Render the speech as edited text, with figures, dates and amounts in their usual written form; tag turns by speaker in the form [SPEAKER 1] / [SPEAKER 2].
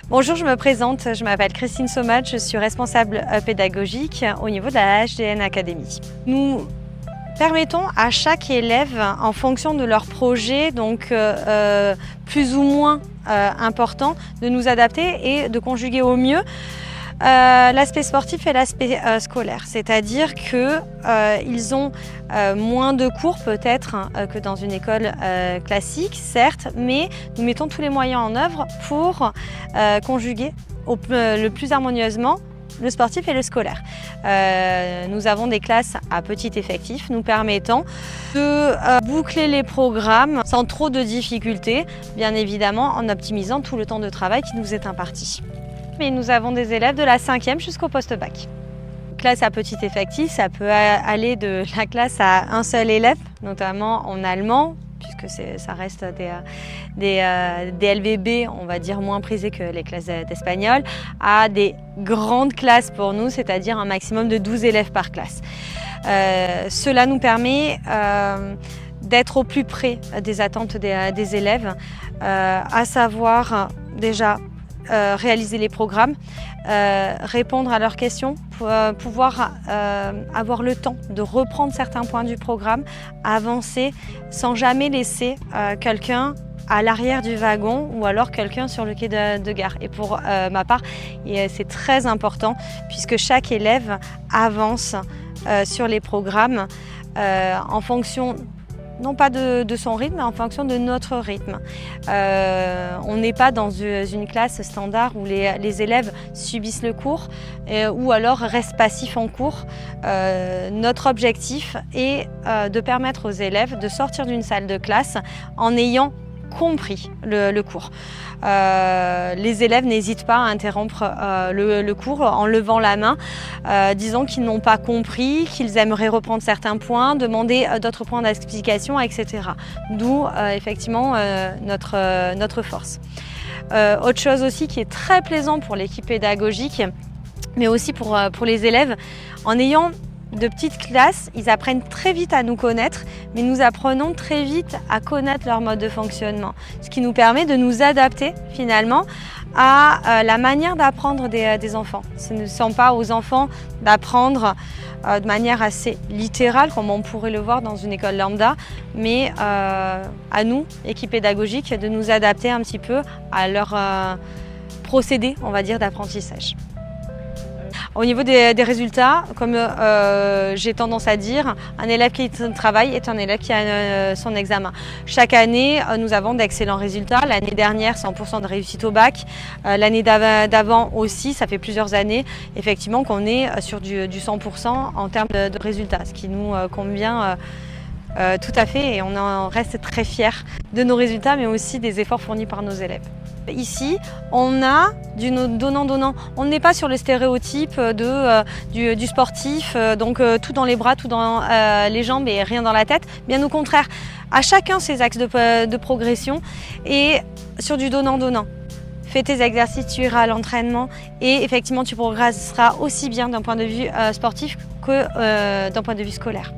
[SPEAKER 1] Bonjour, je me présente, je m'appelle Christine Sommat, je suis responsable pédagogique au niveau de la HDN Academy. Nous permettons à chaque élève, en fonction de leur projet, donc plus ou moins important, de nous adapter et de conjuguer au mieux l'aspect sportif et l'aspect scolaire. C'est-à-dire qu'ils ont moins de cours peut-être que dans une école classique, certes, mais nous mettons tous les moyens en œuvre pour conjuguer le plus harmonieusement le sportif et le scolaire. Nous avons des classes à petit effectif nous permettant de boucler les programmes sans trop de difficultés, bien évidemment en optimisant tout le temps de travail qui nous est imparti. Mais nous avons des élèves de la 5e jusqu'au post-bac. Classe à petit effectif, ça peut aller de la classe à un seul élève, notamment en allemand, puisque ça reste des LVB, on va dire moins prisés que les classes d'espagnol, à des grandes classes pour nous, c'est-à-dire un maximum de 12 élèves par classe. Cela nous permet d'être au plus près des attentes des élèves, à savoir déjà réaliser les programmes, répondre à leurs questions, pouvoir avoir le temps de reprendre certains points du programme, avancer sans jamais laisser quelqu'un à l'arrière du wagon ou alors quelqu'un sur le quai de gare. Et pour ma part, c'est très important puisque chaque élève avance sur les programmes en fonction non pas de son rythme, mais en fonction de notre rythme. On n'est pas dans une classe standard où les élèves subissent le cours ou alors restent passifs en cours. Notre objectif est de permettre aux élèves de sortir d'une salle de classe en ayant compris le cours. Les élèves n'hésitent pas à interrompre le cours en levant la main, disant qu'ils n'ont pas compris, qu'ils aimeraient reprendre certains points, demander d'autres points d'explication, etc. D'où effectivement notre force. Autre chose aussi qui est très plaisant pour l'équipe pédagogique, mais aussi pour les élèves, en ayant de petites classes, ils apprennent très vite à nous connaître, mais nous apprenons très vite à connaître leur mode de fonctionnement. Ce qui nous permet de nous adapter finalement à la manière d'apprendre des enfants. Ce ne sont pas aux enfants d'apprendre de manière assez littérale, comme on pourrait le voir dans une école lambda, mais à nous, équipe pédagogique, de nous adapter un petit peu à leur procédé, on va dire, d'apprentissage. Au niveau des résultats, comme j'ai tendance à dire, un élève qui travaille est un élève qui a son examen. Chaque année, nous avons d'excellents résultats. L'année dernière, 100% de réussite au bac. L'année d'avant aussi, ça fait plusieurs années, effectivement, qu'on est sur du 100% en termes de résultats, ce qui nous convient tout à fait et on en reste très fiers de nos résultats, mais aussi des efforts fournis par nos élèves. Ici, on a du donnant-donnant. On n'est pas sur le stéréotype du sportif, donc tout dans les bras, tout dans les jambes et rien dans la tête. Bien au contraire, à chacun ses axes de progression et sur du donnant-donnant. Fais tes exercices, tu iras à l'entraînement et effectivement tu progresseras aussi bien d'un point de vue sportif que d'un point de vue scolaire.